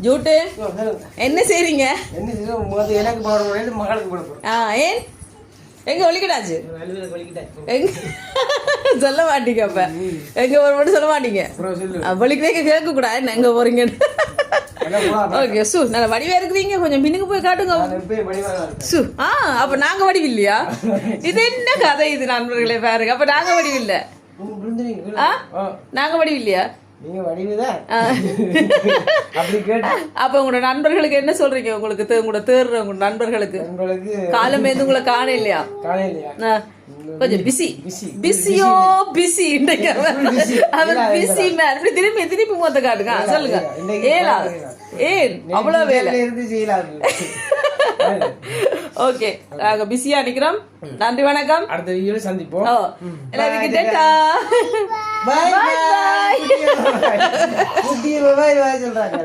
ஜூட்டு என்ன செய்றீங்க? எனக்கு மகளுக்கு போடுறோம். ஏன் எங்க ஒலிக்கடாச்சு? எங்க சொல்ல மாட்டீங்க? அப்ப எங்க ஒரு மட்டும் சொல்ல மாட்டீங்க? வலிக்கிறே கேட்க கூடாது என்ன எங்க போறீங்கன்னு. ஓகே சு நல்ல வடிவா இருக்கிறீங்க, கொஞ்சம் பின்னுக்கு போய் காட்டுங்க சு. அப்ப நாங்க வடிவில்லையா? இது என்ன கதை இது நண்பர்களே பாருங்க. அப்ப நாங்க வடிவில்ல, நாங்க வடிவில்லையா? அப்ப உங்களோட நண்பர்களுக்கு என்ன சொல்றீங்க? உங்களுக்கு உங்களோட தேர்ற உங்க நண்பர்களுக்கு காலம் ஏந்து உங்களை காண இல்லையா? கொஞ்சம் பிஸி பிஸியோ பிஸி அவர் பிஸி மேன். இப்படி திரும்பி திரும்பி முகத்தை காட்டுங்க. சொல்லுங்க ஏலா ஏன் அவ்வளவு வேலை? ஓகே நாங்க பிஸியா நிக்கிறோம். நன்றி வணக்கம். அடுத்த வீடியோல சந்திப்போம். எல்லாருக்கும் டாடா பை பை. சொல்றாங்க.